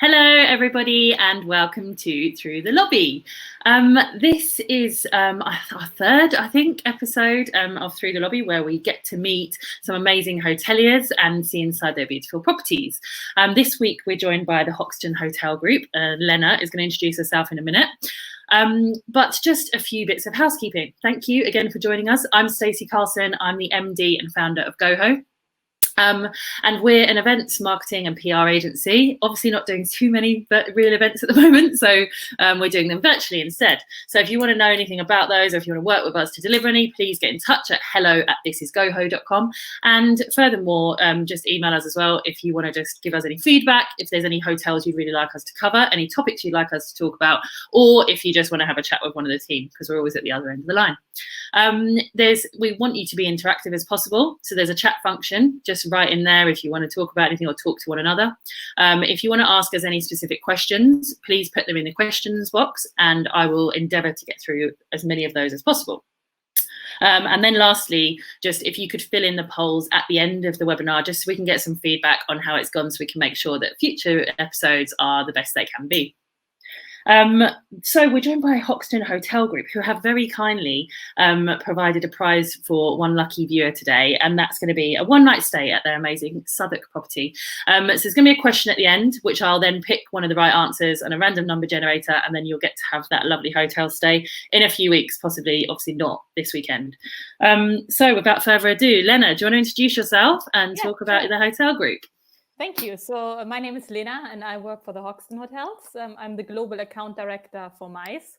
Hello, everybody, and welcome to Through the Lobby. This is our third, I think, episode of Through the Lobby, where we get to meet some amazing hoteliers and see inside their beautiful properties. This week, we're joined by the Hoxton Hotel Group. Lena is going to introduce herself in a minute. But just a few bits of housekeeping. Thank you again for joining us. I'm Stacey Carlson. I'm the MD and founder of GoHo. And we're an events marketing and PR agency, obviously not doing too many real events at the moment, so we're doing them virtually instead. So if you want to know anything about those, or if you want to work with us to deliver any, please get in touch at hello@thisisgoho.com. And furthermore, just email us as well if you want to just give us any feedback, if there's any hotels you'd really like us to cover, any topics you'd like us to talk about, or if you just want to have a chat with one of the team, because we're always at the other end of the line. We want you to be interactive as possible, so there's a chat function just right in there if you want to talk about anything or talk to one another. If you want to ask us any specific questions, please put them in the questions box and I will endeavour to get through as many of those as possible. And then lastly, just if you could fill in the polls at the end of the webinar, just so we can get some feedback on how it's gone, so we can make sure that future episodes are the best they can be. So we're joined by Hoxton Hotel Group, who have very kindly provided a prize for one lucky viewer today, and that's going to be a one-night stay at their amazing Southwark property. So there's going to be a question at the end, which I'll then pick one of the right answers and a random number generator, and then you'll get to have that lovely hotel stay in a few weeks, possibly, obviously not this weekend. So without further ado, Lena, do you want to introduce yourself and talk about the hotel group? Thank you. So my name is Lena and I work for the Hoxton Hotels. I'm the Global Account Director for MICE.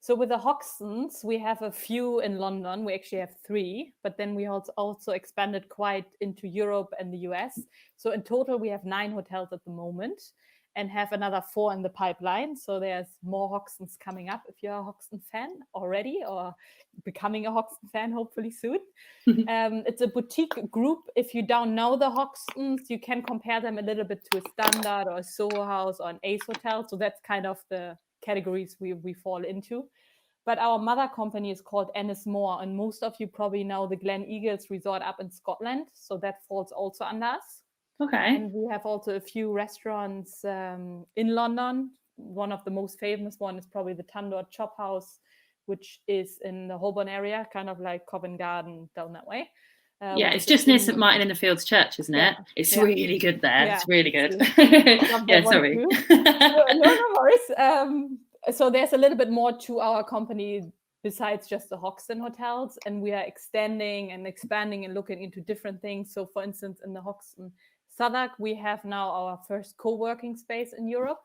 So with the Hoxtons, we have a few in London. We actually have 3, but then we also expanded quite into Europe and the US. So in total, we have 9 hotels at the moment and have another 4 in the pipeline. So there's more Hoxtons coming up if you're a Hoxton fan already or becoming a Hoxton fan, hopefully soon. It's a boutique group. If you don't know the Hoxtons, you can compare them a little bit to a Standard or a Soho House or an Ace Hotel. So that's kind of the categories we fall into. But our mother company is called Ennismore, and most of you probably know the Glen Eagles Resort up in Scotland. So that falls also under us. Okay. And we have also a few restaurants in London. One of the most famous one is probably the Tandoor Chop House, which is in the Holborn area, kind of like Covent Garden down that way. Yeah, it's just near St Martin in the Fields Church, isn't it? It's really good there. Yeah, it's really good. Yeah, sorry. No worries. So there's a little bit more to our company besides just the Hoxton hotels, and we are extending and expanding and looking into different things. So for instance, in the Hoxton Southwark, we have now our first co-working space in Europe.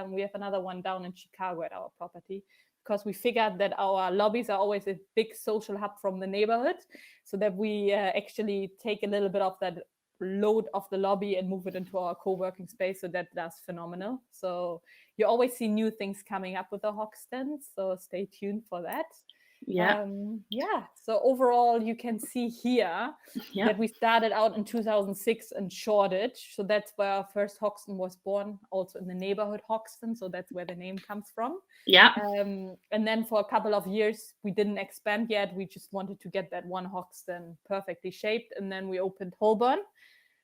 We have another one down in Chicago at our property, because we figured that our lobbies are always a big social hub from the neighborhood, so that we actually take a little bit of that load of the lobby and move it into our co-working space. So that's phenomenal. So you always see new things coming up with the Hoxtons, so stay tuned for that. Yeah. So overall, you can see here that we started out in 2006 in Shoreditch. So that's where our first Hoxton was born, also in the neighborhood Hoxton. So that's where the name comes from. Yeah. And then for a couple of years, we didn't expand yet. We just wanted to get that one Hoxton perfectly shaped. And then we opened Holborn.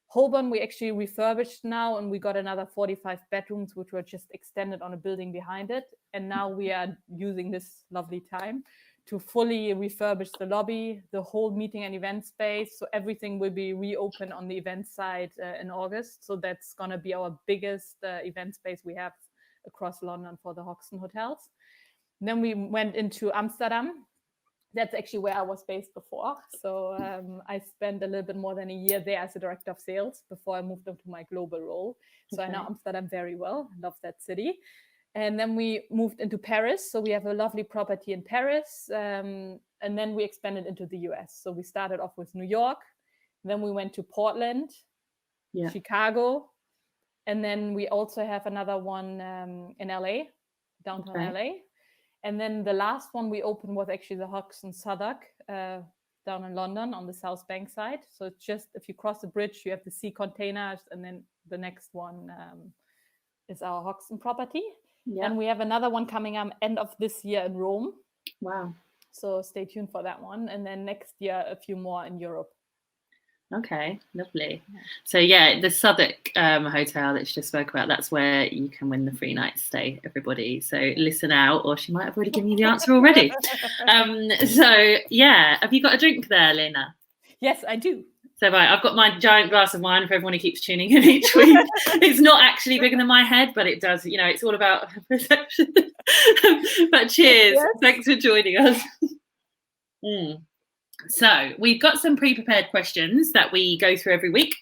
Holborn, we actually refurbished now, and we got another 45 bedrooms, which were just extended on a building behind it. And now we are using this lovely time to fully refurbish the lobby, the whole meeting and event space. So everything will be reopened on the event side in August. So that's going to be our biggest event space we have across London for the Hoxton hotels. And then we went into Amsterdam. That's actually where I was based before. So I spent a little bit more than a year there as a director of sales before I moved into my global role. So I know Amsterdam very well, love that city. And then we moved into Paris. So we have a lovely property in Paris. And then we expanded into the US. So we started off with New York. Then we went to Portland, Chicago. And then we also have another one in LA, downtown LA. And then the last one we opened was actually the Hoxton Southwark down in London on the South Bank side. So it's just, if you cross the bridge, you have the sea containers. And then the next one is our Hoxton property. Yeah. And we have another one coming up end of this year in Rome. Wow. So stay tuned for that one. And then next year, a few more in Europe. Okay, lovely. Yeah. So yeah, the Southwark hotel that she just spoke about, that's where you can win the free night stay, everybody. So listen out, or she might have already given you the answer already. So yeah, have you got a drink there, Lena? Yes, I do. So right, I've got my giant glass of wine for everyone who keeps tuning in each week. It's not actually bigger than my head, but it does, you know, it's all about perception. But cheers. Yes. Thanks for joining us. So we've got some pre-prepared questions that we go through every week.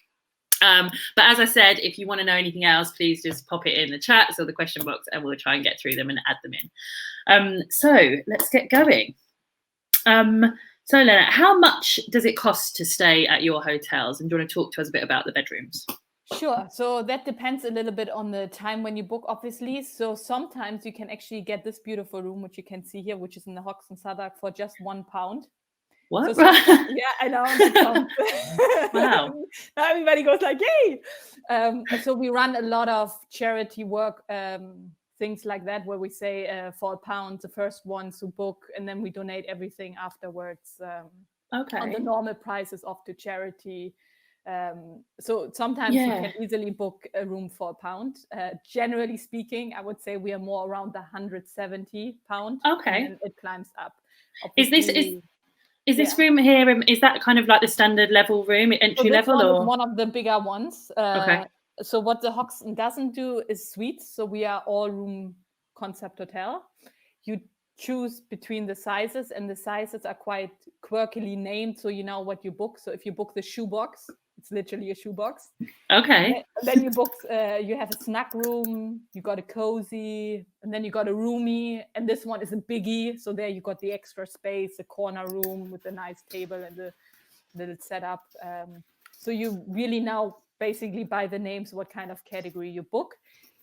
But as I said, if you want to know anything else, please just pop it in the chat or the question box and we'll try and get through them and add them in. So let's get going. So Lena, how much does it cost to stay at your hotels? And do you want to talk to us a bit about the bedrooms? Sure. So that depends a little bit on the time when you book, obviously. So sometimes you can actually get this beautiful room, which you can see here, which is in the Hoxton Southwark, for just £1. What? So yeah, I know. Wow. Now everybody goes like, yay! So we run a lot of charity work, things like that, where we say for £1, the first ones who book, and then we donate everything afterwards on the normal prices off to charity. So sometimes you can easily book a room for £1. Generally speaking, I would say we are more around the £170. Okay. And it climbs up. Obviously, is this room here, is that kind of like the standard level room, entry level? This one is one of the bigger ones. Okay. So what the Hoxton doesn't do is suites. So we are all room concept hotel. You choose between the sizes, and the sizes are quite quirkily named, so you know what you book. So if you book the shoebox, it's literally a shoebox. Okay. Then you book, you have a snack room, you got a cozy, and then you got a roomy, and this one is a biggie. So there you got the extra space, a corner room with a nice table and a little setup. So you really now basically by the names what kind of category you book.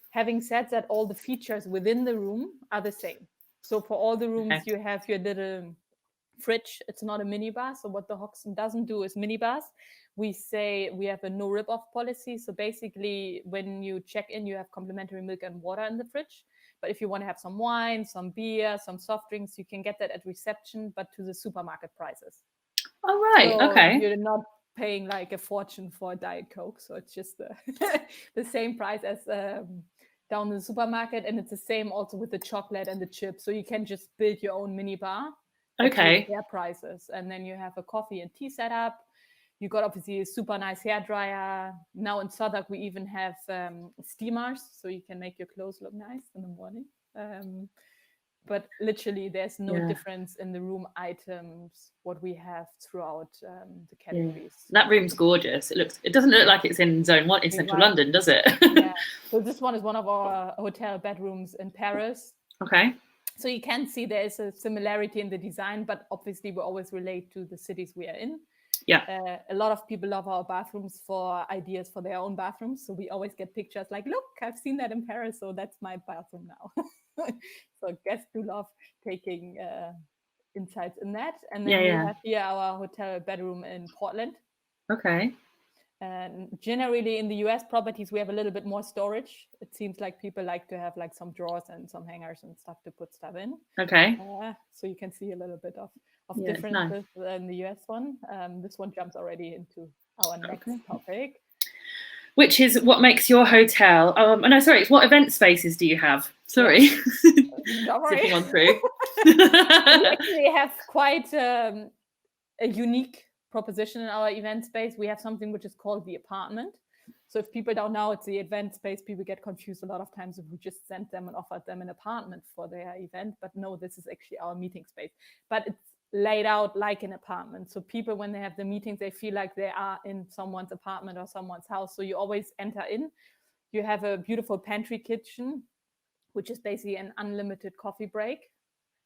Having said that, all the features within the room are the same. So for all the rooms, you have your little fridge. It's not a minibar. So what the Hoxton doesn't do is minibars. We say we have a no rip-off policy. So basically, when you check in, you have complimentary milk and water in the fridge. But if you want to have some wine, some beer, some soft drinks, you can get that at reception, but to the supermarket prices. Oh, right. So okay. You're not paying like a fortune for a Diet Coke. So it's just the same price as down in the supermarket. And it's the same also with the chocolate and the chips. So you can just build your own mini bar. Okay. Fair prices. And then you have a coffee and tea setup. You got obviously a super nice hair dryer. Now in Southwark, we even have steamers. So you can make your clothes look nice in the morning. But literally, there's no difference in the room items, what we have throughout the categories. That room's gorgeous. It doesn't look like it's in Zone 1 in Central London, does it? So this one is one of our hotel bedrooms in Paris. Okay. So you can see there is a similarity in the design, but obviously we always relate to the cities we are in. Yeah. A lot of people love our bathrooms for ideas for their own bathrooms. So we always get pictures like, look, I've seen that in Paris. So that's my bathroom now. So guests do love taking insights in that. And then we have here our hotel bedroom in Portland. Okay. And generally in the US properties, we have a little bit more storage. It seems like people like to have like some drawers and some hangers and stuff to put stuff in. Okay. So you can see a little bit of differences in the US one. This one jumps already into our next topic. Which is what makes your hotel. What event spaces do you have? Sorry. Zipping on through. We actually have quite a unique proposition in our event space. We have something which is called the apartment. So if people don't know it's the event space, people get confused a lot of times if we just sent them and offered them an apartment for their event. But no, this is actually our meeting space. But it's laid out like an apartment. So people, when they have the meetings, they feel like they are in someone's apartment or someone's house. So you always enter in. You have a beautiful pantry kitchen, which is basically an unlimited coffee break.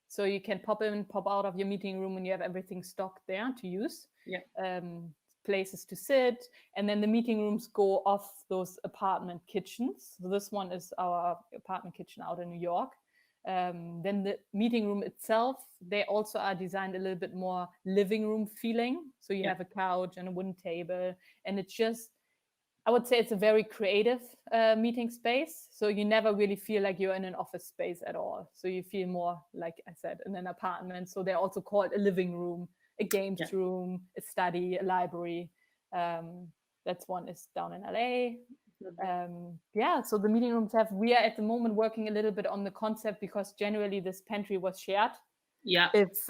So you can pop in, pop out of your meeting room, and you have everything stocked there to use. Places to sit. And then the meeting rooms go off those apartment kitchens. So this one is our apartment kitchen out in New York. Then the meeting room itself, they also are designed a little bit more living room feeling. So you have a couch and a wooden table. And it's just, I would say it's a very creative meeting space. So you never really feel like you're in an office space at all. So you feel more, like I said, in an apartment. So they're also called a living room, a games room, a study, a library. That's one is down in LA. So the meeting rooms we are at the moment working a little bit on the concept, because generally this pantry was shared. Yeah. If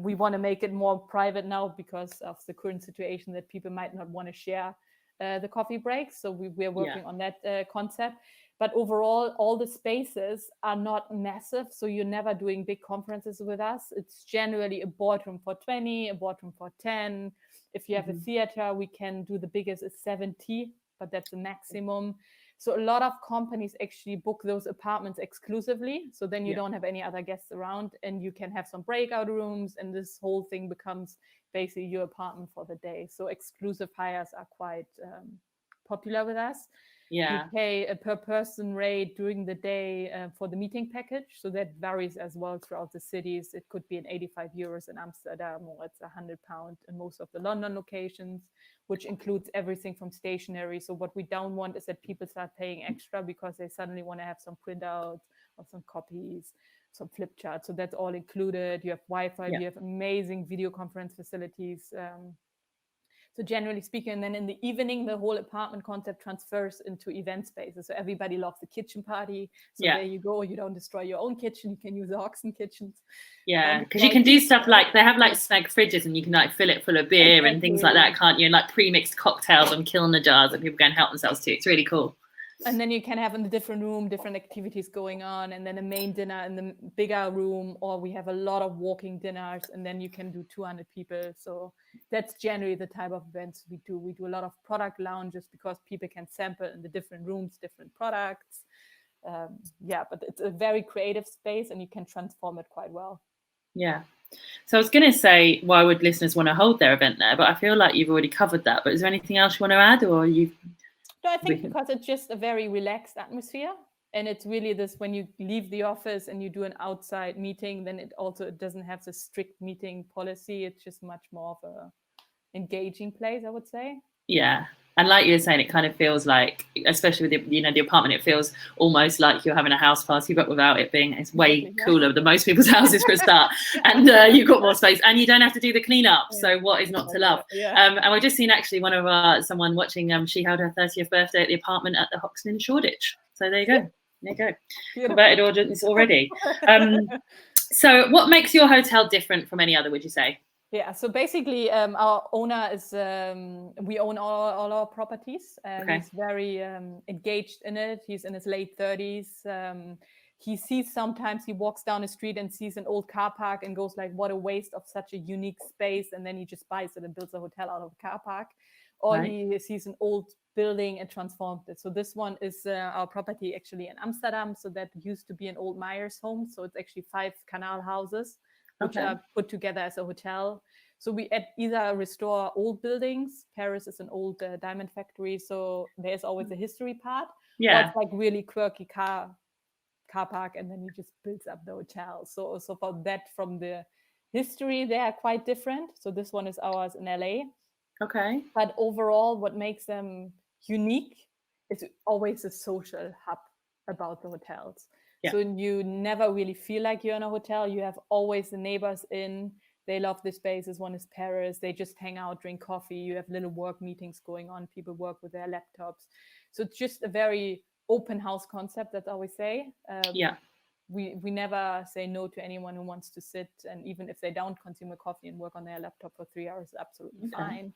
we want to make it more private now because of the current situation that people might not want to share the coffee breaks. So we're working on that concept. But overall, all the spaces are not massive. So you're never doing big conferences with us. It's generally a boardroom for 20, a boardroom for 10. If you have a theater, we can do the biggest is 70, but that's the maximum. So a lot of companies actually book those apartments exclusively. So then you don't have any other guests around, and you can have some breakout rooms, and this whole thing becomes basically your apartment for the day. So exclusive hires are quite popular with us. Yeah. You pay a per person rate during the day for the meeting package. So that varies as well throughout the cities. It could be an 85 euros in Amsterdam, or it's £100 in most of the London locations, which includes everything from stationery. So what we don't want is that people start paying extra because they suddenly want to have some printouts or some copies, some flip charts. So that's all included. You have Wi-Fi, you have amazing video conference facilities. So generally speaking, and then in the evening, the whole apartment concept transfers into event spaces. So everybody loves the kitchen party. So there you go. You don't destroy your own kitchen. You can use the Hoxton kitchens. Yeah, because you can do stuff like, they have like snag fridges, and you can like fill it full of beer and things like that, can't you? And like pre-mixed cocktails and Kilner jars that people go and help themselves to. It's really cool. And then you can have in the different room, different activities going on, and then a main dinner in the bigger room, or we have a lot of walking dinners, and then you can do 200 people. So that's generally the type of events we do. We do a lot of product lounges because people can sample in the different rooms, different products. But it's a very creative space, and you can transform it quite well. Yeah. So I was going to say, why would listeners want to hold their event there? But I feel like you've already covered that. But is there anything else you want to add, or you? No, I think because it's just a very relaxed atmosphere, and it's really this, when you leave the office and you do an outside meeting, then it doesn't have the strict meeting policy. It's just much more of a engaging place, I would say. Yeah. And like you were saying, it kind of feels like, especially with the apartment, it feels almost like you're having a house party, but without it being, it's way cooler than most people's houses for a start. And you've got more space, and you don't have to do the cleanup. So what is not to love? And we've just seen actually someone watching, she held her 30th birthday at the apartment at the Hoxton in Shoreditch. So there you go. There you go. Beautiful. Converted audience already. So what makes your hotel different from any other, would you say? Yeah, so basically our owner is, we own all our properties. He's very engaged in it. He's in his late 30s. He sees, sometimes he walks down the street and sees an old car park and goes like, what a waste of such a unique space. And then he just buys it and builds a hotel out of a car park. Or he sees an old building and transforms it. So this one is our property actually in Amsterdam. So that used to be an old Myers home. So it's actually 5 canal houses, which are put together as a hotel. So we either restore old buildings. Paris is an old diamond factory, so there's always a history part. Or it's like really quirky car park, and then you just build up the hotel. So for that, from the history, they are quite different. So this one is ours in LA. Okay. But overall, what makes them unique is always a social hub about the hotels. So you never really feel like you're in a hotel. You have always the neighbors in. They love the spaces. One is Paris. They just hang out, drink coffee. You have little work meetings going on. People work with their laptops. So it's just a very open house concept, that's all we say. We never say no to anyone who wants to sit. And even if they don't consume a coffee and work on their laptop for 3 hours, absolutely fine.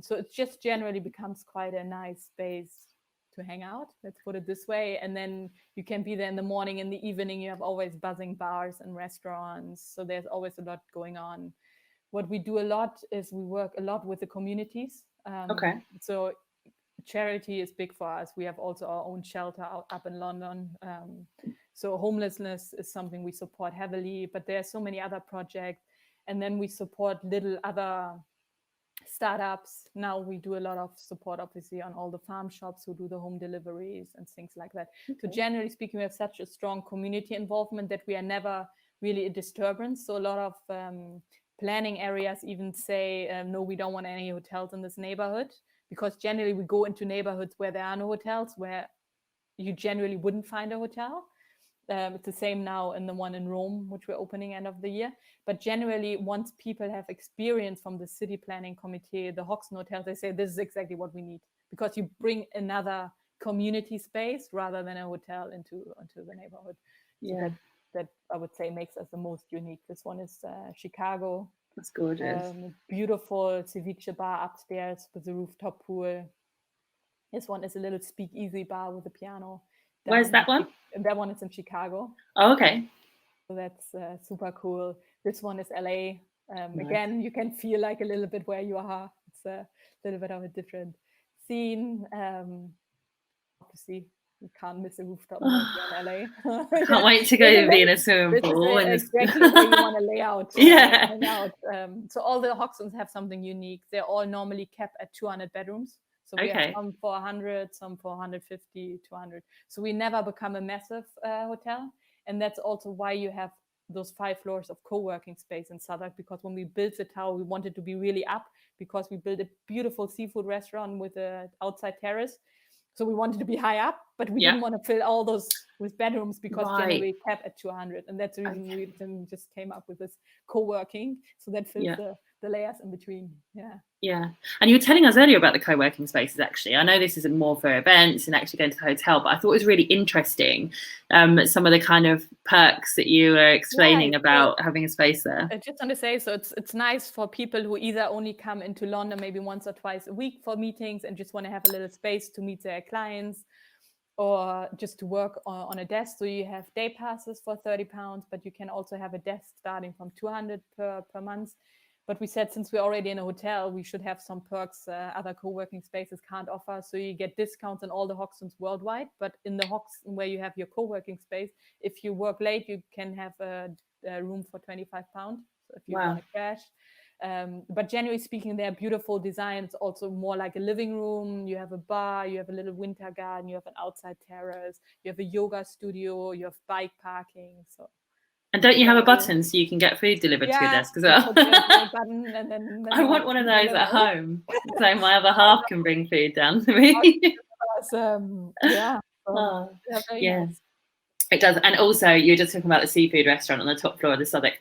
So it just generally becomes quite a nice space to hang out, let's put it this way. And then you can be there in the morning, in the evening. You have always buzzing bars and restaurants, so there's always a lot going on. What we do a lot is we work a lot with the communities. So charity is big for us. We have also our own shelter up in London. So homelessness is something we support heavily, but there are so many other projects. And then we support little other startups. Now we do a lot of support, obviously, on all the farm shops who do the home deliveries and things like that. So generally speaking, we have such a strong community involvement that we are never really a disturbance. So a lot of planning areas even say, no, we don't want any hotels in this neighborhood, because generally we go into neighborhoods where there are no hotels, where you generally wouldn't find a hotel. It's the same now in the one in Rome, which we're opening end of the year. But generally, once people have experience from the city planning committee, the Hoxton hotels, they say this is exactly what we need, because you bring another community space rather than a hotel into the neighborhood. Yeah. So that I would say makes us the most unique. This one is Chicago. That's gorgeous. Beautiful ceviche bar upstairs with a rooftop pool. This one is a little speakeasy bar with a piano. Where's that one? That one is in Chicago. Oh, okay. So that's super cool. This one is LA. Nice. Again, you can feel like a little bit where you are. It's a little bit of a different scene. Obviously, you can't miss a rooftop in LA. Can't wait to go be in a swimming pool. This is exactly where you want to lay out. Yeah. So all the Hoxtons have something unique. They're all normally capped at 200 bedrooms. So we have some for 100, some for 150, 200. So we never become a massive hotel. And that's also why you have those 5 floors of co-working space in Southwark, because when we built the tower, we wanted to be really up, because we built a beautiful seafood restaurant with an outside terrace. So we wanted to be high up, but we didn't want to fill all those with bedrooms, because generally we cap at 200. And that's the reason we then just came up with this co-working. So that fills the layers in between. Yeah. And you were telling us earlier about the co-working spaces, actually. I know this is more for events and actually going to the hotel, but I thought it was really interesting, some of the kind of perks that you were explaining about having a space there. I just want to say, so it's nice for people who either only come into London maybe once or twice a week for meetings and just want to have a little space to meet their clients, or just to work on a desk. So you have day passes for £30, but you can also have a desk starting from 200 per month. But we said, since we're already in a hotel, we should have some perks other co-working spaces can't offer. So you get discounts in all the Hoxtons worldwide. But in the Hoxton where you have your co-working space, if you work late, you can have a room for £25. So if you want to crash. But generally speaking, they're beautiful designs, also more like a living room. You have a bar, you have a little winter garden, you have an outside terrace, you have a yoga studio, you have bike parking. So. And don't you have a button so you can get food delivered to your desk as well? Button and then I want one of those at home, so my other half can bring food down to me. Nice. It does. And also, you were just talking about the seafood restaurant on the top floor of the Southwark.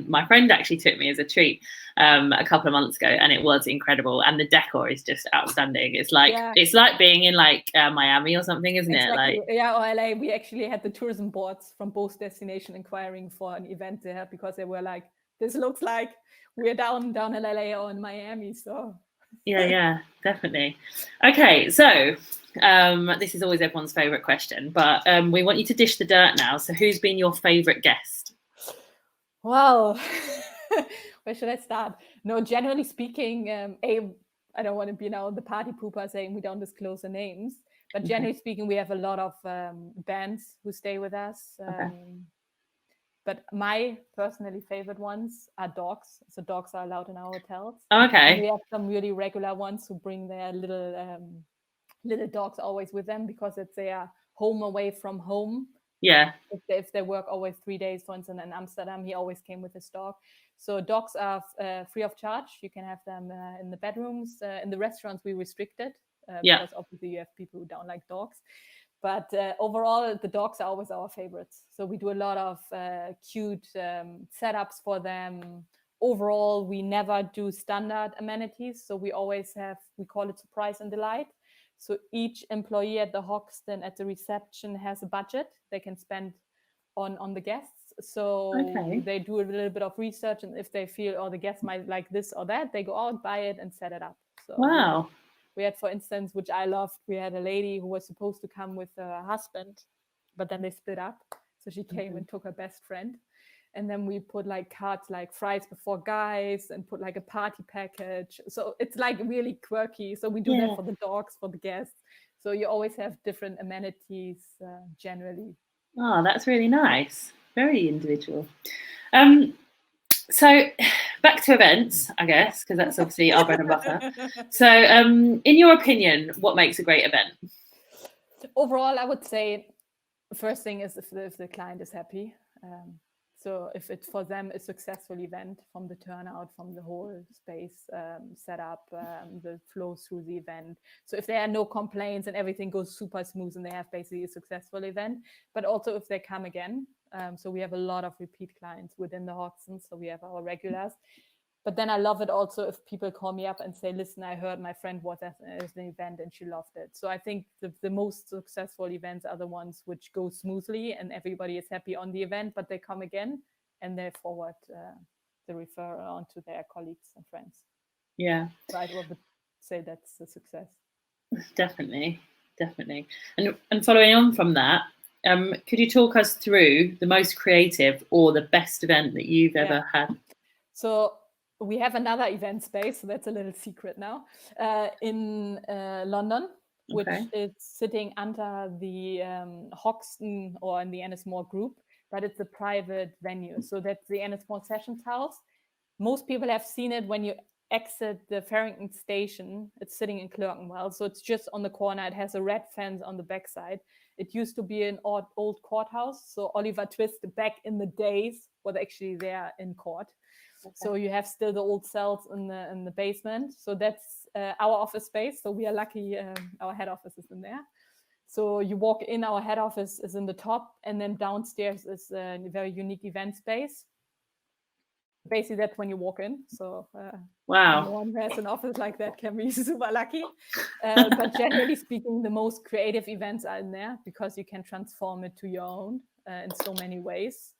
My friend actually took me as a treat a couple of months ago, and it was incredible. And the decor is just outstanding. It's like being in Miami or something, isn't it? Or LA. We actually had the tourism boards from both destinations inquiring for an event there, because they were like, this looks like we're down in LA or in Miami. So yeah, definitely. Okay, so this is always everyone's favorite question, but we want you to dish the dirt now. So who's been your favorite guest? Well, where should I start? No, generally speaking, I don't want to be now the party pooper saying we don't disclose the names, but generally speaking, we have a lot of bands who stay with us. But my personally favorite ones are dogs. So dogs are allowed in our hotels. Okay. And we have some really regular ones who bring their little dogs always with them, because it's their home away from home. Yeah. If they work always 3 days, for instance, in Amsterdam, he always came with his dog. So dogs are free of charge. You can have them in the bedrooms. In the restaurants, we restrict it because obviously you have people who don't like dogs. But overall, the dogs are always our favorites. So we do a lot of cute setups for them. Overall, we never do standard amenities. So we always we call it surprise and delight. So each employee at the Hoxton at the reception has a budget they can spend on the guests. So they do a little bit of research, and if they feel, the guests might like this or that, they go out, buy it, and set it up. So wow. We had, for instance, which I loved, we had a lady who was supposed to come with her husband, but then they split up. So she came and took her best friend. And then we put cards like fries before guys, and put a party package. So it's really quirky. So we do that for the dogs, for the guests. So you always have different amenities generally. Oh, that's really nice. Very individual. So back to events, I guess, because that's obviously our bread and butter. So in your opinion, what makes a great event? Overall, I would say the first thing is if the client is happy. So if it's for them a successful event, from the turnout, from the whole space setup, the flow through the event. So if there are no complaints and everything goes super smooth and they have basically a successful event, but also if they come again. So we have a lot of repeat clients within the Hoxton. So we have our regulars. But then I love it also if people call me up and say, listen, I heard my friend was at an event and she loved it. So I think the most successful events are the ones which go smoothly and everybody is happy on the event, but they come again and they forward the referral on to their colleagues and friends. Yeah. So I would say that's a success. Definitely. And following on from that, could you talk us through the most creative or the best event that you've ever had? So we have another event space, so that's a little secret now, in London, which is sitting under the Hoxton or in the Ennismore group, but it's a private venue. So that's the Ennismore Sessions House. Most people have seen it when you exit the Farrington station. It's sitting in Clerkenwell, so it's just on the corner. It has a red fence on the backside. It used to be an old courthouse, so Oliver Twist back in the days was actually there in court. So you have still the old cells in the basement. So that's our office space. So we are lucky our head office is in there. So you walk in, our head office is in the top, and then downstairs is a very unique event space. Basically, that's when you walk in. So wow, anyone who has an office like that can be super lucky. But generally speaking, the most creative events are in there because you can transform it to your own in so many ways.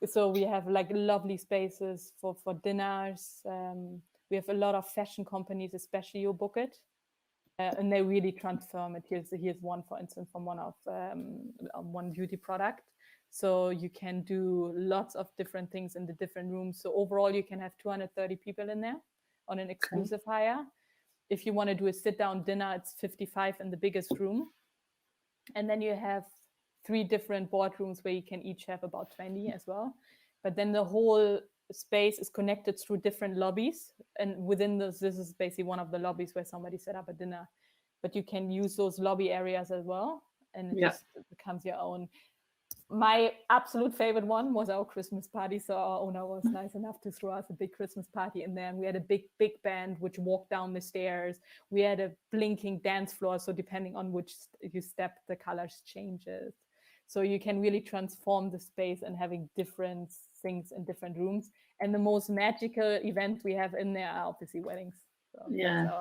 So we have like lovely spaces for dinners. We have a lot of fashion companies, especially who book it, and they really transform it. Here's one, for instance, from one beauty product. So you can do lots of different things in the different rooms. So overall, you can have 230 people in there on an exclusive hire. If you want to do a sit-down dinner, it's 55 in the biggest room. And then you have 3 different boardrooms where you can each have about 20 as well. But then the whole space is connected through different lobbies. And within this is basically one of the lobbies where somebody set up a dinner. But you can use those lobby areas as well. And it just becomes your own. My absolute favorite one was our Christmas party. So our owner was nice enough to throw us a big Christmas party in there. And we had a big band which walked down the stairs. We had a blinking dance floor. So depending on which you step, the colors changes. So you can really transform the space and having different things in different rooms. And the most magical events we have in there are obviously weddings. So that's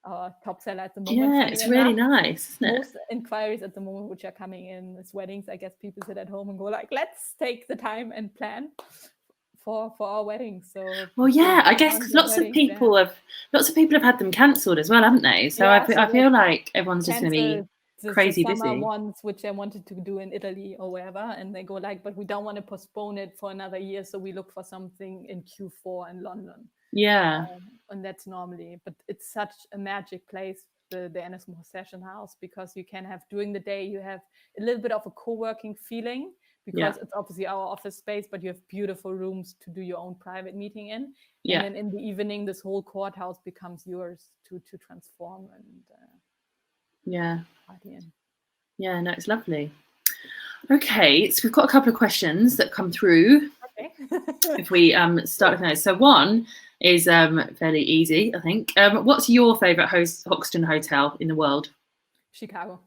our top seller at the moment. Yeah, it's really nice, isn't it? Most inquiries at the moment which are coming in is weddings. I guess people sit at home and go like, let's take the time and plan for our weddings. So I guess because lots of people have had them cancelled as well, haven't they? So I feel like everyone's just going to be crazy the busy. ones which they wanted to do in Italy or wherever, and they go like, but we don't want to postpone it for another year, so we look for something in Q4 in London. And that's normally, but it's such a magic place, the Ennismore Session House, because you can have during the day you have a little bit of a co-working feeling because it's obviously our office space, but you have beautiful rooms to do your own private meeting in. And then in the evening, this whole courthouse becomes yours to transform and party in. Yeah, no, it's lovely. Okay, so we've got a couple of questions that come through. Okay. If we start with those. So one is fairly easy, I think. What's your favourite Hoxton hotel in the world? Chicago.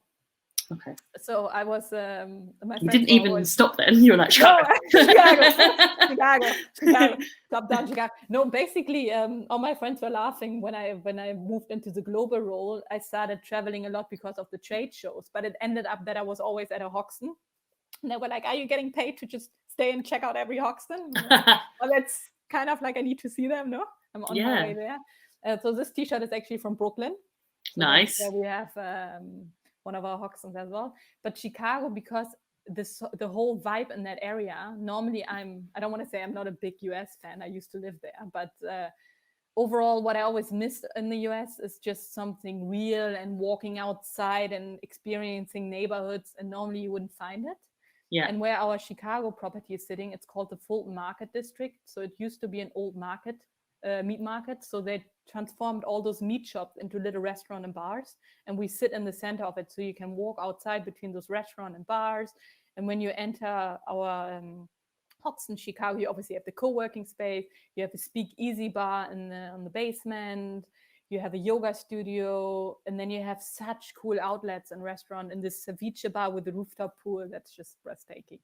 Okay. So I was you didn't even stop then. You were like, Chicago. No, Chicago. Top down Chicago. No, basically, all my friends were laughing when I moved into the global role. I started traveling a lot because of the trade shows, but it ended up that I was always at a Hoxton. And they were like, are you getting paid to just stay and check out every Hoxton? Well, that's kind of like I need to see them, no? I'm on my way there. So this t-shirt is actually from Brooklyn. So nice. Where we have one of our Hoxtons as well. But Chicago, because the whole vibe in that area, normally I don't want to say I'm not a big US fan. I used to live there. But overall, what I always miss in the US is just something real and walking outside and experiencing neighborhoods. And normally you wouldn't find it. Yeah. And where our Chicago property is sitting, it's called the Fulton Market District. So it used to be an old market, meat market. So they transformed all those meat shops into little restaurants and bars. And we sit in the center of it. So you can walk outside between those restaurants and bars. And when you enter our Hoxton, Chicago, you obviously have the co-working space, you have a speak-easy bar on the basement, you have a yoga studio, and then you have such cool outlets and restaurant in this ceviche bar with the rooftop pool. That's just breathtaking.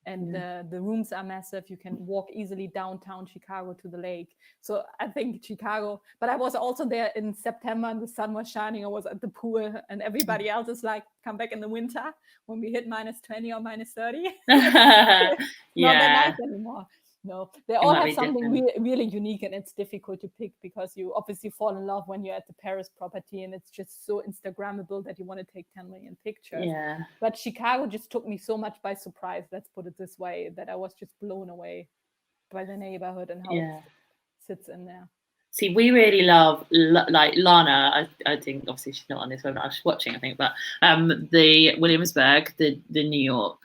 And the rooms are massive. You can walk easily downtown Chicago to the lake. So I think Chicago, but I was also there in September and the sun was shining. I was at the pool and everybody else is like, come back in the winter when we hit -20 or -30. Not that nice anymore. No, they all have something really unique, and it's difficult to pick because you obviously fall in love when you're at the Paris property and it's just so Instagrammable that you want to take 10 million pictures. Yeah. But Chicago just took me so much by surprise, let's put it this way, that I was just blown away by the neighborhood and how it sits in there. See, we really love, like Lana, I think obviously she's not on this webinar, she's watching, I think, but the Williamsburg, the New York.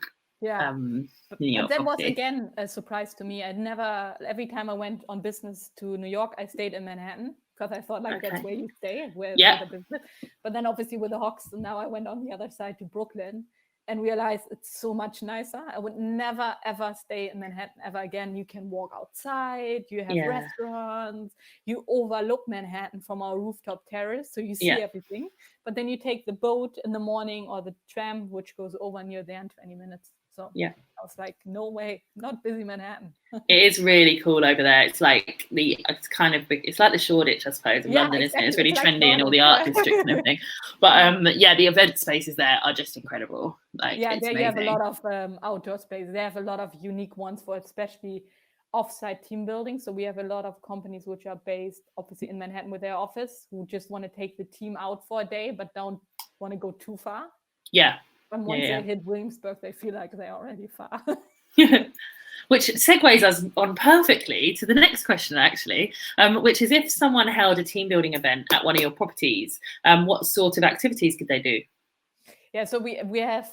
But that was again a surprise to me. Every time I went on business to New York, I stayed in Manhattan because I thought that's where you stay, where the business. But then obviously with the Hoxton, now I went on the other side to Brooklyn and realized it's so much nicer. I would never ever stay in Manhattan ever again. You can walk outside, you have restaurants, you overlook Manhattan from our rooftop terrace, so you see everything. But then you take the boat in the morning or the tram, which goes over near there in 20 minutes. So I was like, no way, not busy Manhattan. It is really cool over there. It's like it's like the Shoreditch, I suppose, of London, isn't it? It's really trendy and all the art districts and everything. But the event spaces there are just incredible. Like, there you have a lot of outdoor space. They have a lot of unique ones for especially offsite team building. So we have a lot of companies which are based obviously in Manhattan with their office, who just want to take the team out for a day, but don't want to go too far. Yeah. And once they hit Williamsburg, they feel like they're already far. Which segues us on perfectly to the next question, actually, which is if someone held a team building event at one of your properties, what sort of activities could they do? Yeah, so we have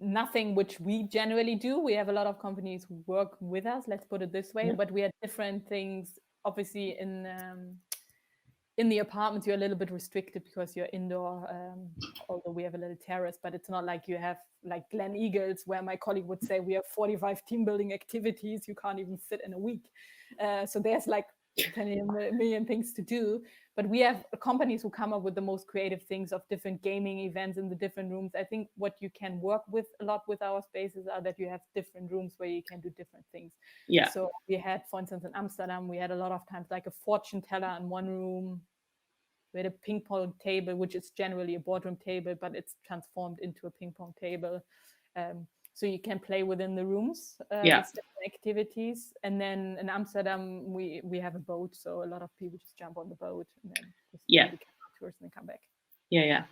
nothing which we generally do. We have a lot of companies who work with us, let's put it this way, but we have different things. Obviously, in the apartments, you're a little bit restricted because you're indoor, although we have a little terrace, but it's not like you have like Glen Eagles, where my colleague would say we have 45 team building activities. You can't even fit in a week. So there's like 10 million things to do. But we have companies who come up with the most creative things of different gaming events in the different rooms. I think what you can work with a lot with our spaces are that you have different rooms where you can do different things. Yeah. So we had, for instance, in Amsterdam, we had a lot of times like a fortune teller in one room. We had a ping pong table, which is generally a boardroom table, but it's transformed into a ping pong table. So you can play within the rooms with different activities. And then in Amsterdam, we have a boat. So a lot of people just jump on the boat and then just do the tours and then come back. Yeah.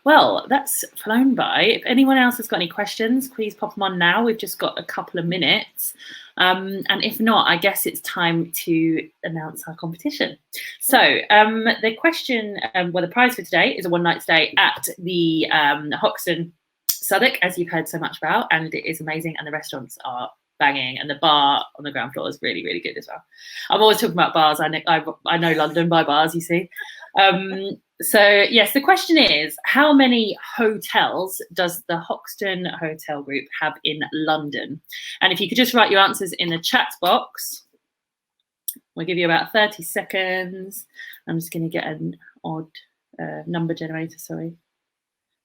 Well, that's flown by. If anyone else has got any questions, please pop them on now. We've just got a couple of minutes. And if not, I guess it's time to announce our competition. So the question, the prize for today is a one-night stay at the Hoxton Southwark, as you've heard so much about, and it is amazing, and the restaurants are banging, and the bar on the ground floor is really, really good as well. I'm always talking about bars. I know London by bars, you see. So yes, the question is, how many hotels does the Hoxton Hotel Group have in London? And if you could just write your answers in the chat box, we'll give you about 30 seconds. I'm just going to get an odd number generator, sorry.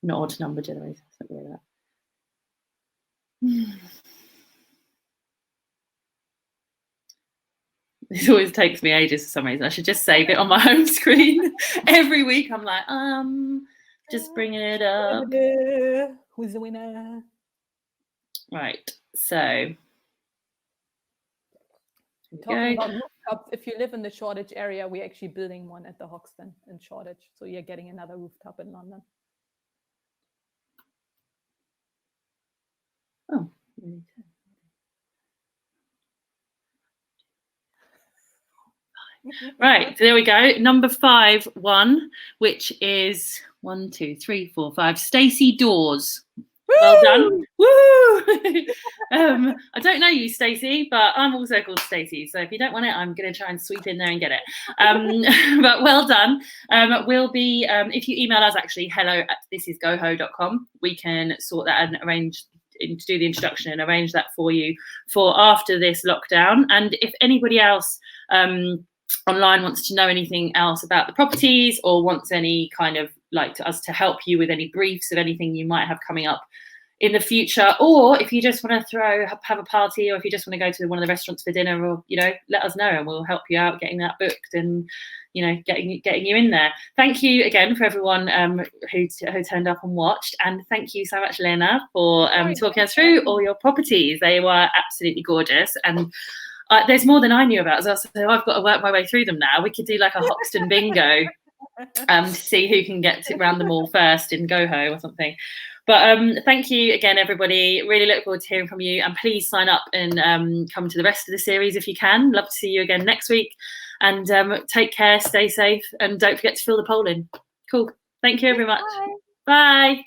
Not odd number generator, something like that. This always takes me ages for some reason. I should just save it on my home screen. Every week I'm like, just bringing it up. Who's the winner? Right, so. Talking about rooftops, if you live in the Shoreditch area, we're actually building one at the Hoxton in Shoreditch. So you're getting another rooftop in London. Oh, right, so there we go. Number 5 won, which is 1, 2, 3, 4, 5. Stacey Dawes. Woo! Well done. Woo! I don't know you, Stacey, but I'm also called Stacey. So if you don't want it, I'm going to try and sweep in there and get it. But well done. We'll be, if you email us actually, hello@thisisgoho.com, we can sort that and arrange do the introduction and arrange that for you for after this lockdown. And if anybody else online wants to know anything else about the properties, or wants any kind of like us to help you with any briefs of anything you might have coming up in the future, or if you just want to have a party, or if you just want to go to one of the restaurants for dinner, or let us know and we'll help you out getting that booked and getting you in there. Thank you again for everyone who turned up and watched, and thank you so much, Lena, for talking us through all your properties. They were absolutely gorgeous, and there's more than I knew about as well, so I've got to work my way through them now. We could do like a Hoxton bingo to see who can get around them all first in GoHo or something. But thank you again, everybody. Really look forward to hearing from you, and please sign up and come to the rest of the series if you can. Love to see you again next week, and take care, stay safe, and don't forget to fill the poll in. Cool. Thank you very much. Bye.